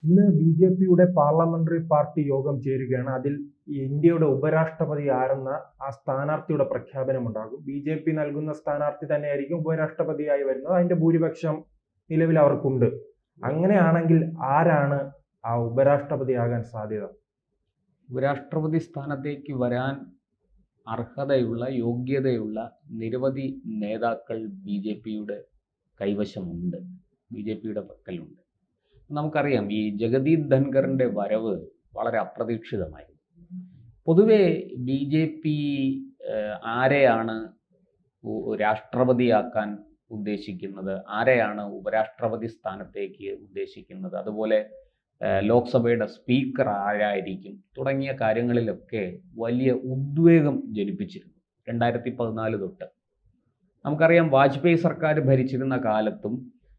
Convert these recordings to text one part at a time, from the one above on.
ഇന്ന് ബി.ജെ.പിയുടെ parliamentary party യോഗം ചേരുകയാണ്. അതിൽ ഇന്ത്യയുടെ ഉപരാഷ്ട്രപതി ആരെന്ന ആ സ്ഥാനാർത്ഥിയുടെ പ്രഖ്യാപനമുണ്ടാകും. ബി.ജെ.പി നൽകുന്ന സ്ഥാനാർത്ഥി തന്നെയായിരിക്കും ഉപരാഷ്ട്രപതിയായി വരുന്നത്. അതിന്റെ ഭൂരിപക്ഷം നിലവിൽ അവർക്കുണ്ട്. അങ്ങനെയാണെങ്കിൽ ആരാണ് ആ ഉപരാഷ്ട്രപതിയാകാൻ സാധ്യത? ഉപരാഷ്ട്രപതി സ്ഥാനത്തേക്ക് വരാൻ അർഹതയുള്ള, യോഗ്യതയുള്ള നിരവധി നേതാക്കൾ ബി.ജെ.പിയുടെ കൈവശമുണ്ട്, ബി.ജെ.പിയുടെ പക്കലുണ്ട്. നമുക്കറിയാം, ഈ ജഗദീപ് ധൻഖറിൻ്റെ വരവ് വളരെ അപ്രതീക്ഷിതമായി. പൊതുവെ ബി.ജെ.പി ആരെയാണ് രാഷ്ട്രപതിയാക്കാൻ ഉദ്ദേശിക്കുന്നത്, ആരെയാണ് ഉപരാഷ്ട്രപതി സ്ഥാനത്തേക്ക് ഉദ്ദേശിക്കുന്നത്, അതുപോലെ ലോക്സഭയുടെ സ്പീക്കർ ആരായിരിക്കും തുടങ്ങിയ കാര്യങ്ങളിലൊക്കെ വലിയ ഉദ്വേഗം ജനിപ്പിച്ചിരുന്നു 2014 തൊട്ട്. നമുക്കറിയാം, വാജ്പേയി സർക്കാർ ഭരിച്ചിരുന്ന കാലത്തും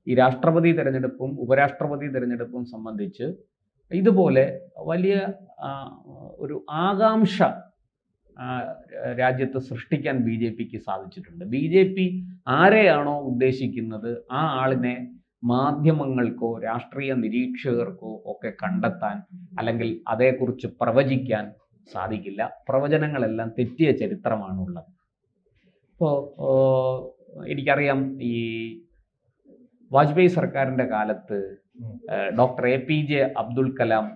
ഈ രാഷ്ട്രപതി തിരഞ്ഞെടുപ്പും ഉപരാഷ്ട്രപതി തിരഞ്ഞെടുപ്പും സംബന്ധിച്ച് ഇതുപോലെ വലിയ ഒരു ആകാംക്ഷ രാജ്യത്ത് സൃഷ്ടിക്കാൻ ബി.ജെ.പിക്ക് സാധിച്ചിട്ടുണ്ട്. ബി.ജെ.പി ആരെയാണോ ഉദ്ദേശിക്കുന്നത് ആ ആളിനെ മാധ്യമങ്ങൾക്കോ രാഷ്ട്രീയ നിരീക്ഷകർക്കോ ഒക്കെ കണ്ടെത്താൻ അല്ലെങ്കിൽ അതേക്കുറിച്ച് പ്രവചിക്കാൻ സാധിക്കില്ല. പ്രവചനങ്ങളെല്ലാം തെറ്റിയ ചരിത്രമാണുള്ളത്. ഇപ്പോൾ എനിക്കറിയാം, ഈ വാജ്പേയി സർക്കാരിൻ്റെ കാലത്ത് ഡോക്ടർ APJ അബ്ദുൽ കലാം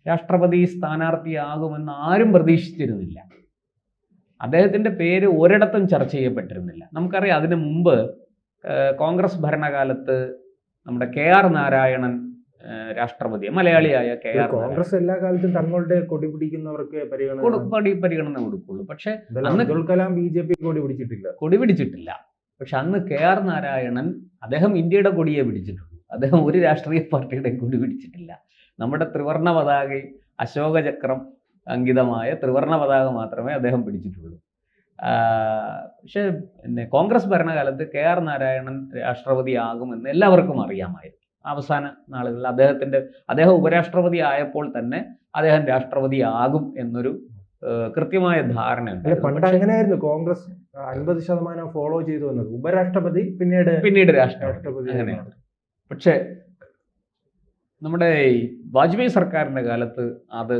രാഷ്ട്രപതി സ്ഥാനാർത്ഥിയാകുമെന്ന് ആരും പ്രതീക്ഷിച്ചിരുന്നില്ല. അദ്ദേഹത്തിൻ്റെ പേര് ഒരിടത്തും ചർച്ച ചെയ്യപ്പെട്ടിരുന്നില്ല. നമുക്കറിയാം, അതിനു മുമ്പ് കോൺഗ്രസ് ഭരണകാലത്ത് നമ്മുടെ KR നാരായണൻ രാഷ്ട്രപതി, മലയാളിയായ KR കോൺഗ്രസ് എല്ലാ കാലത്തും തങ്ങളുടെ കൊടി പിടിക്കുന്നവർക്ക് പരിഗണന കൊടുക്കുള്ളൂ. പക്ഷെ അന്ന് അബ്ദുൽ കലാം ബി.ജെ.പി കൊടി പിടിച്ചിട്ടില്ല. പക്ഷെ അന്ന് KR നാരായണൻ അദ്ദേഹം ഇന്ത്യയുടെ കൊടിയെ പിടിച്ചിട്ടുള്ളൂ. അദ്ദേഹം ഒരു രാഷ്ട്രീയ പാർട്ടിയുടെ കൊടി പിടിച്ചിട്ടില്ല. നമ്മുടെ ത്രിവർണ്ണ പതാക, അശോകചക്രം അങ്കിതമായ ത്രിവർണ്ണ പതാക മാത്രമേ അദ്ദേഹം പിടിച്ചിട്ടുള്ളൂ. പക്ഷേ കോൺഗ്രസ് ഭരണകാലത്ത് KR നാരായണൻ രാഷ്ട്രപതിയാകുമെന്ന് എല്ലാവർക്കും അറിയാമായിരുന്നു. അവസാന നാളുകളിൽ അദ്ദേഹം ഉപരാഷ്ട്രപതി ആയപ്പോൾ തന്നെ അദ്ദേഹം രാഷ്ട്രപതിയാകും എന്നൊരു കൃത്യമായ ധാരണയുണ്ട്. പണ്ട് അങ്ങനെയായിരുന്നു, കോൺഗ്രസ് 50% ഫോളോ ചെയ്തു വന്നത്. ഉപരാഷ്ട്രപതി പിന്നീട് രാഷ്ട്രപതി അങ്ങനെയാണ്. പക്ഷേ നമ്മുടെ വാജ്പേയി സർക്കാരിൻ്റെ കാലത്ത് അത്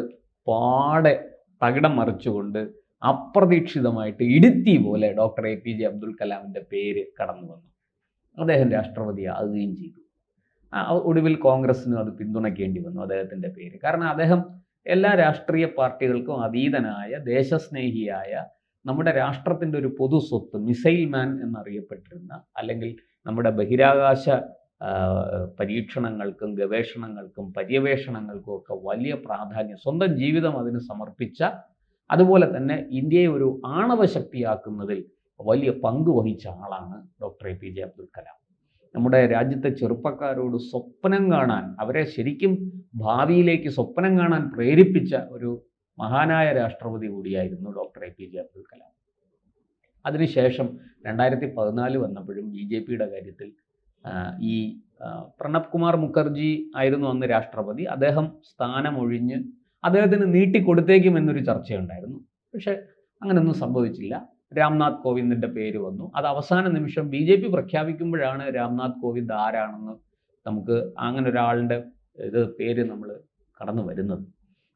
പാടെ തകിടം മറിച്ചുകൊണ്ട് അപ്രതീക്ഷിതമായിട്ട് ഇടുത്തി പോലെ ഡോക്ടർ APJ അബ്ദുൽ കലാമിൻ്റെ പേര് കടന്നു വന്നു. അദ്ദേഹം രാഷ്ട്രപതിയാകുകയും ചെയ്തു. ഒടുവിൽ കോൺഗ്രസ്സിനും അത് പിന്തുണയ്ക്കേണ്ടി വന്നു അദ്ദേഹത്തിൻ്റെ പേര്. കാരണം അദ്ദേഹം എല്ലാ രാഷ്ട്രീയ പാർട്ടികൾക്കും അതീതനായ, ദേശസ്നേഹിയായ, നമ്മുടെ രാഷ്ട്രത്തിൻ്റെ ഒരു പൊതു സ്വത്ത്, മിസൈൽ മാൻ എന്നറിയപ്പെട്ടിരുന്ന, അല്ലെങ്കിൽ നമ്മുടെ ബഹിരാകാശ പരീക്ഷണങ്ങൾക്കും ഗവേഷണങ്ങൾക്കും പര്യവേഷണങ്ങൾക്കും ഒക്കെ വലിയ പ്രാധാന്യം, സ്വന്തം ജീവിതം അതിന് സമർപ്പിച്ച, അതുപോലെ തന്നെ ഇന്ത്യയെ ഒരു ആണവശക്തിയാക്കുന്നതിൽ വലിയ പങ്ക് വഹിച്ച ആളാണ് ഡോക്ടർ APJ അബ്ദുൽ കലാം. നമ്മുടെ രാജ്യത്തെ ചെറുപ്പക്കാരോട് സ്വപ്നം കാണാൻ, അവരെ ശരിക്കും ഭാവിയിലേക്ക് സ്വപ്നം കാണാൻ പ്രേരിപ്പിച്ച ഒരു മഹാനായ രാഷ്ട്രപതി കൂടിയായിരുന്നു ഡോക്ടർ APJ അബ്ദുൽ കലാം. അതിനുശേഷം 2014 വന്നപ്പോഴും ബി.ജെ.പിയുടെ കാര്യത്തിൽ ഈ പ്രണബ് കുമാർ മുഖർജി ആയിരുന്നു അന്ന് രാഷ്ട്രപതി. അദ്ദേഹം സ്ഥാനമൊഴിഞ്ഞ് അദ്ദേഹത്തിന് നീട്ടിക്കൊടുത്തേക്കുമെന്നൊരു ചർച്ചയുണ്ടായിരുന്നു. പക്ഷെ അങ്ങനെയൊന്നും സംഭവിച്ചില്ല. രാംനാഥ് കോവിന്ദിൻ്റെ പേര് വന്നു. അത് അവസാന നിമിഷം ബി.ജെ.പി പ്രഖ്യാപിക്കുമ്പോഴാണ് രാംനാഥ് കോവിന്ദ് ആരാണെന്ന് നമുക്ക് അങ്ങനെ ഒരാളുടെ പേര് നമ്മൾ കടന്നു വരുന്നത്.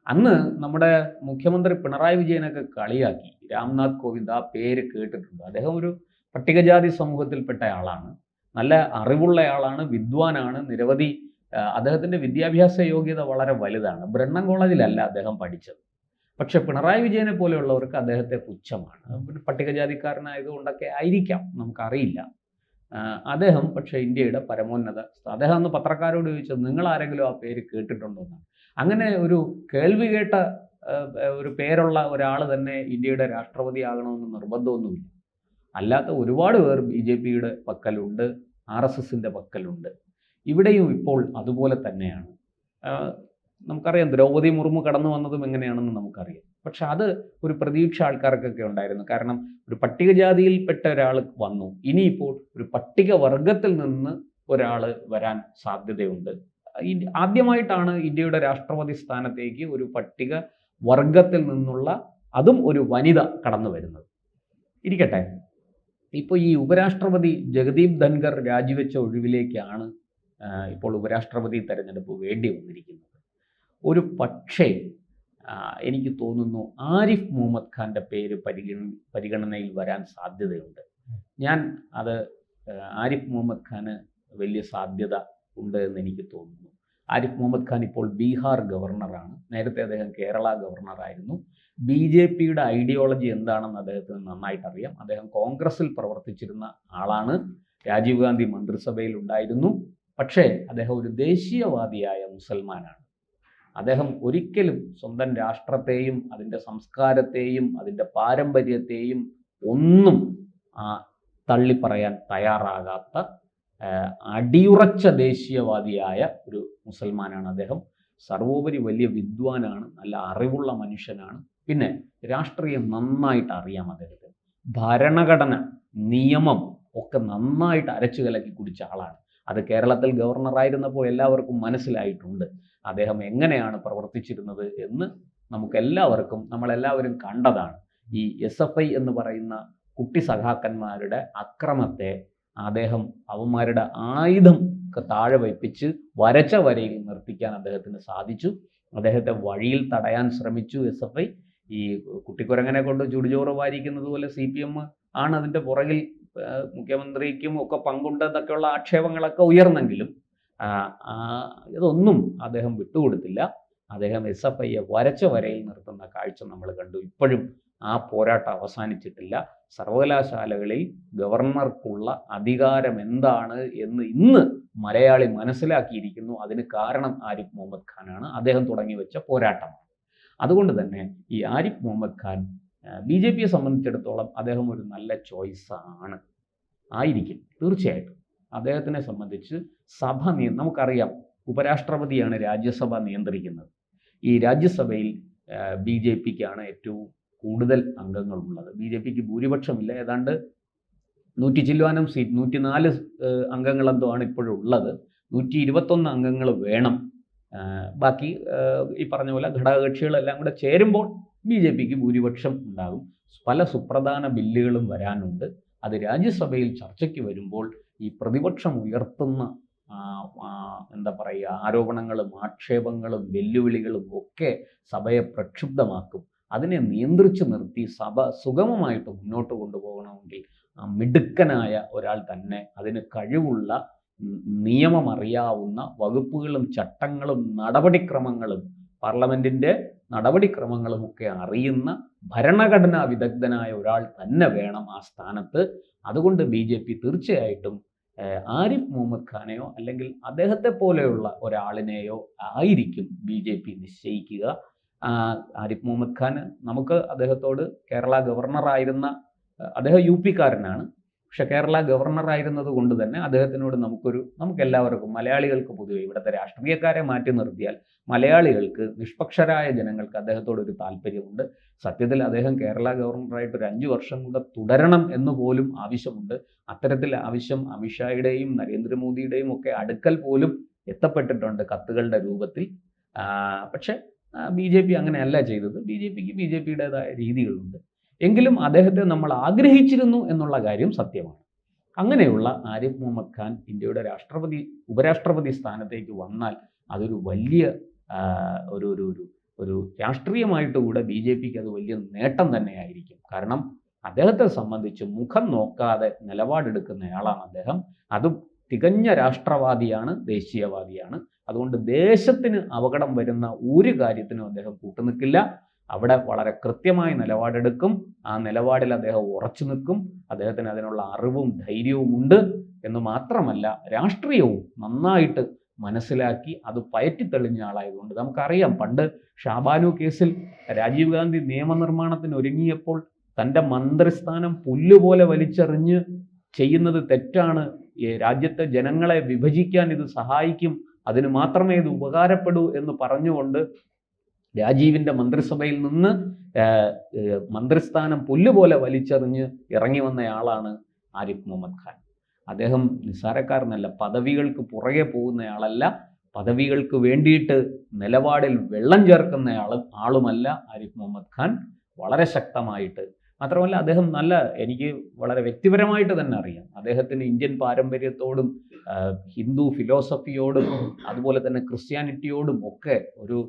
അന്ന് നമ്മുടെ മുഖ്യമന്ത്രി പിണറായി വിജയനൊക്കെ കളിയാക്കി. രാംനാഥ് കോവിന്ദ്, ആ പേര് കേട്ടിട്ടുണ്ട്, അദ്ദേഹം ഒരു പട്ടികജാതി സമൂഹത്തിൽപ്പെട്ട ആളാണ്, നല്ല അറിവുള്ളയാളാണ്, വിദ്വാനാണ്, നിരവധി അദ്ദേഹത്തിൻ്റെ വിദ്യാഭ്യാസ യോഗ്യത വളരെ വലുതാണ്. ബ്രണ്ണൻ കോളേജിലല്ല അദ്ദേഹം പഠിച്ചത്. പക്ഷെ പിണറായി വിജയനെ പോലെയുള്ളവർക്ക് അദ്ദേഹത്തെ പുച്ഛമാണ്. പട്ടികജാതിക്കാരനായതുകൊണ്ടൊക്കെ ആയിരിക്കാം, നമുക്കറിയില്ല. അദ്ദേഹം പക്ഷേ ഇന്ത്യയുടെ പരമോന്നത, അദ്ദേഹം അന്ന് പത്രക്കാരോട് ചോദിച്ചത്, നിങ്ങൾ ആരെങ്കിലും ആ പേര് കേട്ടിട്ടുണ്ടോ എന്നാണ്. അങ്ങനെ ഒരു കേൾവി കേട്ട ഒരു പേരുള്ള ഒരാൾ തന്നെ ഇന്ത്യയുടെ രാഷ്ട്രപതി ആകണമെന്ന് നിർബന്ധമൊന്നുമില്ല. അല്ലാത്ത ഒരുപാട് പേർ ബി.ജെ.പിയുടെ പക്കലുണ്ട്, RSSൻ്റെ പക്കലുണ്ട്. ഇവിടെയും ഇപ്പോൾ അതുപോലെ തന്നെയാണ്. നമുക്കറിയാം, ദ്രൗപദി മുർമു കടന്നു വന്നതും എങ്ങനെയാണെന്ന് നമുക്കറിയാം. പക്ഷെ അത് ഒരു പ്രതീക്ഷ ആൾക്കാർക്കൊക്കെ ഉണ്ടായിരുന്നു. കാരണം ഒരു പട്ടികജാതിയിൽപ്പെട്ട ഒരാൾ വന്നു, ഇനിയിപ്പോൾ ഒരു പട്ടികവർഗത്തിൽ നിന്ന് ഒരാൾ വരാൻ സാധ്യതയുണ്ട്. ആദ്യമായിട്ടാണ് ഇന്ത്യയുടെ രാഷ്ട്രപതി സ്ഥാനത്തേക്ക് ഒരു പട്ടിക വർഗത്തിൽ നിന്നുള്ള, അതും ഒരു വനിത കടന്നു വരുന്നത്. ഇരിക്കട്ടെ, ഇപ്പോൾ ഈ ഉപരാഷ്ട്രപതി ജഗദീപ് ധൻഖർ രാജിവെച്ച ഒഴിവിലേക്കാണ് ഇപ്പോൾ ഉപരാഷ്ട്രപതി തെരഞ്ഞെടുപ്പ് വേണ്ടി വന്നിരിക്കുന്നത്. ഒരു പക്ഷേ എനിക്ക് തോന്നുന്നു ആരിഫ് മുഹമ്മദ് ഖാൻ്റെ പേര് പരിഗണനയിൽ വരാൻ സാധ്യതയുണ്ട്. ഞാൻ അത് ആരിഫ് മുഹമ്മദ് ഖാന് വലിയ സാധ്യത ഉണ്ട് എന്ന് എനിക്ക് തോന്നുന്നു. ആരിഫ് മുഹമ്മദ് ഖാൻ ഇപ്പോൾ ബീഹാർ ഗവർണറാണ്. നേരത്തെ അദ്ദേഹം കേരള ഗവർണറായിരുന്നു. BJPയുടെ ഐഡിയോളജി എന്താണെന്ന് അദ്ദേഹത്തിന് നന്നായിട്ട് അറിയാം. അദ്ദേഹം കോൺഗ്രസിൽ പ്രവർത്തിച്ചിരുന്ന ആളാണ്. രാജീവ് ഗാന്ധി മന്ത്രിസഭയിൽ ഉണ്ടായിരുന്നു. പക്ഷേ അദ്ദേഹം ഒരു ദേശീയവാദിയായ മുസൽമാനാണ്. അദ്ദേഹം ഒരിക്കലും സ്വന്തം രാഷ്ട്രത്തെയും അതിൻ്റെ സംസ്കാരത്തെയും അതിൻ്റെ പാരമ്പര്യത്തെയും ഒന്നും തള്ളിപ്പറയാൻ തയ്യാറാകാത്ത അടിയുറച്ച ദേശീയവാദിയായ ഒരു മുസൽമാനാണ് അദ്ദേഹം. സർവോപരി വലിയ വിദ്വാനാണ്, നല്ല അറിവുള്ള മനുഷ്യനാണ്. പിന്നെ രാഷ്ട്രീയം നന്നായിട്ട് അറിയാം അദ്ദേഹത്തിന്. ഭരണഘടന, നിയമം ഒക്കെ നന്നായിട്ട് അരച്ചു കലക്കി കുടിച്ച ആളാണ്. അത് കേരളത്തിൽ ഗവർണറായിരുന്നപ്പോൾ എല്ലാവർക്കും മനസ്സിലായിട്ടുണ്ട് അദ്ദേഹം എങ്ങനെയാണ് പ്രവർത്തിച്ചിരുന്നത് എന്ന്. നമ്മളെല്ലാവരും കണ്ടതാണ്. ഈ SFI എന്ന് പറയുന്ന കുട്ടി സഖാക്കന്മാരുടെ അക്രമത്തെ അദ്ദേഹം അവന്മാരുടെ ആയുധം താഴെ വയ്പ്പിച്ച് വരച്ച വരയിൽ നിർത്തിക്കാൻ അദ്ദേഹത്തിന് സാധിച്ചു. അദ്ദേഹത്തെ വഴിയിൽ തടയാൻ ശ്രമിച്ചു SFI. ഈ കുട്ടിക്കുരങ്ങനെ കൊണ്ട് ചുടുചോറ് വാരിക്കുന്നത് പോലെ CPM ആണ് അതിൻ്റെ പുറകിൽ, മുഖ്യമന്ത്രിക്കും ഒക്കെ പങ്കുണ്ടെന്നൊക്കെയുള്ള ആക്ഷേപങ്ങളൊക്കെ ഉയർന്നെങ്കിലും ഇതൊന്നും അദ്ദേഹം വിട്ടുകൊടുത്തില്ല. അദ്ദേഹം SFIയെ വരച്ച വരയിൽ നിർത്തുന്ന കാഴ്ച നമ്മൾ കണ്ടു. ഇപ്പോഴും ആ പോരാട്ടം അവസാനിച്ചിട്ടില്ല. സർവകലാശാലകളിൽ ഗവർണർക്കുള്ള അധികാരം എന്താണ് എന്ന് ഇന്ന് മലയാളി മനസ്സിലാക്കിയിരിക്കുന്നു. അതിന് കാരണം ആരിഫ് മുഹമ്മദ് ഖാനാണ്. അദ്ദേഹം തുടങ്ങി വെച്ച പോരാട്ടമാണ്. അതുകൊണ്ട് തന്നെ ഈ ആരിഫ് മുഹമ്മദ് ഖാൻ BJPയെ സംബന്ധിച്ചിടത്തോളം അദ്ദേഹം ഒരു നല്ല ചോയ്സാണ്, ആയിരിക്കും തീർച്ചയായിട്ടും. അദ്ദേഹത്തിനെ സംബന്ധിച്ച് നമുക്കറിയാം, ഉപരാഷ്ട്രപതിയാണ് രാജ്യസഭ നിയന്ത്രിക്കുന്നത്. ഈ രാജ്യസഭയിൽ BJPക്കാണ് ഏറ്റവും കൂടുതൽ അംഗങ്ങളുള്ളത്. BJPക്ക് ഭൂരിപക്ഷമില്ല, ഏതാണ്ട് 100 ചില്ലുവാനം സീറ്റ്, 104 അംഗങ്ങളെന്തോ ആണ് ഇപ്പോഴുള്ളത്. 121 അംഗങ്ങൾ വേണം. ബാക്കി ഈ പറഞ്ഞ പോലെ ഘടകകക്ഷികളെല്ലാം കൂടെ ചേരുമ്പോൾ BJPക്ക് ഭൂരിപക്ഷം ഉണ്ടാകും. പല സുപ്രധാന ബില്ലുകളും വരാനുണ്ട്. അത് രാജ്യസഭയിൽ ചർച്ചയ്ക്ക് വരുമ്പോൾ ഈ പ്രതിപക്ഷം ഉയർത്തുന്ന ആരോപണങ്ങളും ആക്ഷേപങ്ങളും വെല്ലുവിളികളും ഒക്കെ സഭയെ പ്രക്ഷുബ്ധമാക്കും. അതിനെ നിയന്ത്രിച്ചു നിർത്തി സഭ സുഗമമായിട്ട് മുന്നോട്ട് കൊണ്ടുപോകണമെങ്കിൽ മിടുക്കനായ ഒരാൾ തന്നെ, അതിന് കഴിവുള്ള, നിയമം അറിയാവുന്ന, വകുപ്പുകളും ചട്ടങ്ങളും നടപടിക്രമങ്ങളും പാർലമെൻറ്റിൻ്റെ നടപടിക്രമങ്ങളും ഒക്കെ അറിയുന്ന ഭരണഘടനാ വിദഗ്ധനായ ഒരാൾ തന്നെ വേണം ആ സ്ഥാനത്ത്. അതുകൊണ്ട് BJP തീർച്ചയായിട്ടും ആരിഫ് മുഹമ്മദ് ഖാനെയോ അല്ലെങ്കിൽ അദ്ദേഹത്തെ പോലെയുള്ള ഒരാളിനെയോ ആയിരിക്കും BJP നിശ്ചയിക്കുക. ആരിഫ് മുഹമ്മദ് ഖാൻ, നമുക്ക് അദ്ദേഹത്തോട് കേരള ഗവർണറായിരുന്ന, അദ്ദേഹം UP-കാരനാണ്, പക്ഷെ കേരള ഗവർണറായിരുന്നത് കൊണ്ട് തന്നെ അദ്ദേഹത്തിനോട് നമുക്കെല്ലാവർക്കും, മലയാളികൾക്ക് പൊതുവെ, ഇവിടുത്തെ രാഷ്ട്രീയക്കാരെ മാറ്റി നിർത്തിയാൽ മലയാളികൾക്ക്, നിഷ്പക്ഷരായ ജനങ്ങൾക്ക് അദ്ദേഹത്തോടൊരു താല്പര്യമുണ്ട്. സത്യത്തിൽ അദ്ദേഹം കേരള ഗവർണറായിട്ട് ഒരു 5 വർഷം കൂടെ തുടരണം എന്ന് പോലും ആവശ്യമുണ്ട്. അത്തരത്തിൽ ആവശ്യം അമിത്ഷായുടെയും നരേന്ദ്രമോദിയുടെയും ഒക്കെ അടുക്കൽ പോലും എത്തപ്പെട്ടിട്ടുണ്ട് കത്തുകളുടെ രൂപത്തിൽ. പക്ഷെ BJP അങ്ങനെയല്ല ചെയ്തത്. BJPക്ക് BJPയുടേതായ രീതികളുണ്ട്. എങ്കിലും അദ്ദേഹത്തെ നമ്മൾ ആഗ്രഹിച്ചിരുന്നു എന്നുള്ള കാര്യം സത്യമാണ്. അങ്ങനെയുള്ള ആരിഫ് മുഹമ്മദ് ഖാൻ ഇന്ത്യയുടെ ഉപരാഷ്ട്രപതി സ്ഥാനത്തേക്ക് വന്നാൽ അതൊരു വലിയ ഒരു രാഷ്ട്രീയമായിട്ട് കൂടെ BJPക്ക് അത് വലിയ നേട്ടം തന്നെയായിരിക്കും. കാരണം അദ്ദേഹത്തെ സംബന്ധിച്ച് മുഖം നോക്കാതെ നിലപാടെടുക്കുന്നയാളാണ് അദ്ദേഹം. അതും തികഞ്ഞ രാഷ്ട്രവാദിയാണ്, ദേശീയവാദിയാണ്. അതുകൊണ്ട് ദേശത്തിന് അപകടം വരുന്ന ഒരു കാര്യത്തിനും അദ്ദേഹം കൂട്ടുനിൽക്കില്ല. അവിടെ വളരെ കൃത്യമായി നിലപാടെടുക്കും. ആ നിലപാടിൽ അദ്ദേഹം ഉറച്ചു നിൽക്കും. അദ്ദേഹത്തിന് അതിനുള്ള അറിവും ധൈര്യവും ഉണ്ട് എന്ന് മാത്രമല്ല, രാഷ്ട്രീയവും നന്നായിട്ട് മനസ്സിലാക്കി അത് പയറ്റിത്തെളിഞ്ഞ ആളായതുകൊണ്ട് നമുക്കറിയാം, പണ്ട് ഷാബാനു കേസിൽ രാജീവ് ഗാന്ധി നിയമനിർമ്മാണത്തിന് ഒരുങ്ങിയപ്പോൾ തൻ്റെ മന്ത്രിസ്ഥാനം പുല്ലുപോലെ വലിച്ചെറിഞ്ഞ് ചെയ്യുന്നത് തെറ്റാണ്, രാജ്യത്തെ ജനങ്ങളെ വിഭജിക്കാൻ ഇത് സഹായിക്കും, അതിന് മാത്രമേ ഇത് ഉപകാരപ്പെടൂ എന്ന് പറഞ്ഞുകൊണ്ട് രാജീവിൻ്റെ മന്ത്രിസഭയിൽ നിന്ന് മന്ത്രിസ്ഥാനം പുല്ലുപോലെ വലിച്ചെറിഞ്ഞ് ഇറങ്ങി വന്നയാളാണ് ആരിഫ് മുഹമ്മദ് ഖാൻ. അദ്ദേഹം നിസ്സാരക്കാരനല്ല, പദവികൾക്ക് പുറകെ പോകുന്നയാളല്ല, പദവികൾക്ക് വേണ്ടിയിട്ട് നിലപാടിൽ വെള്ളം ചേർക്കുന്ന ആളുമല്ല ആരിഫ് മുഹമ്മദ് ഖാൻ. വളരെ ശക്തമായിട്ട്, മാത്രമല്ല അദ്ദേഹം എനിക്ക് വളരെ വ്യക്തിപരമായിട്ട് തന്നെ അറിയാം, അദ്ദേഹത്തിന് ഇന്ത്യൻ പാരമ്പര്യത്തോടും ഹിന്ദു ഫിലോസഫിയോടും അതുപോലെ തന്നെ ക്രിസ്ത്യാനിറ്റിയോടും ഒക്കെ ഒരു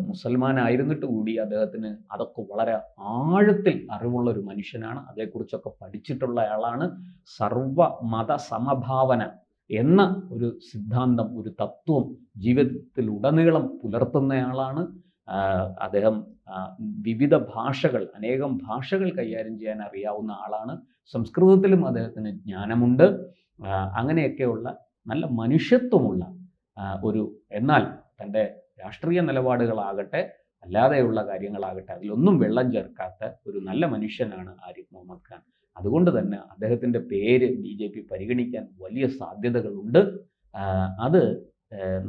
മുസൽമാനായിരുന്നിട്ട് കൂടി അദ്ദേഹത്തിന് അതൊക്കെ വളരെ ആഴത്തിൽ അറിവുള്ള ഒരു മനുഷ്യനാണ്. അതേക്കുറിച്ചൊക്കെ പഠിച്ചിട്ടുള്ള ആളാണ്. സർവ മത സമഭാവന എന്ന ഒരു സിദ്ധാന്തം, ഒരു തത്വം ജീവിതത്തിൽ ഉടനീളം പുലർത്തുന്നയാളാണ്. അദ്ദേഹം വിവിധ ഭാഷകൾ, അനേകം ഭാഷകൾ കൈകാര്യം ചെയ്യാൻ അറിയാവുന്ന ആളാണ്. സംസ്കൃതത്തിലും അദ്ദേഹത്തിന് ജ്ഞാനമുണ്ട്. അങ്ങനെയൊക്കെയുള്ള നല്ല മനുഷ്യത്വമുള്ള എന്നാൽ തൻ്റെ രാഷ്ട്രീയ നിലപാടുകളാകട്ടെ അല്ലാതെയുള്ള കാര്യങ്ങളാകട്ടെ അതിലൊന്നും വെള്ളം ചേർക്കാത്ത ഒരു നല്ല മനുഷ്യനാണ് ആരിഫ് മുഹമ്മദ് ഖാൻ. അതുകൊണ്ട് തന്നെ അദ്ദേഹത്തിൻ്റെ പേര് BJP പരിഗണിക്കാൻ വലിയ സാധ്യതകളുണ്ട്. അത്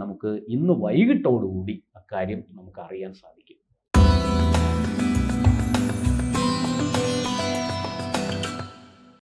നമുക്ക് ഇന്ന് വൈകിട്ടോടുകൂടി അക്കാര്യം നമുക്ക് അറിയാൻ സാധിക്കും.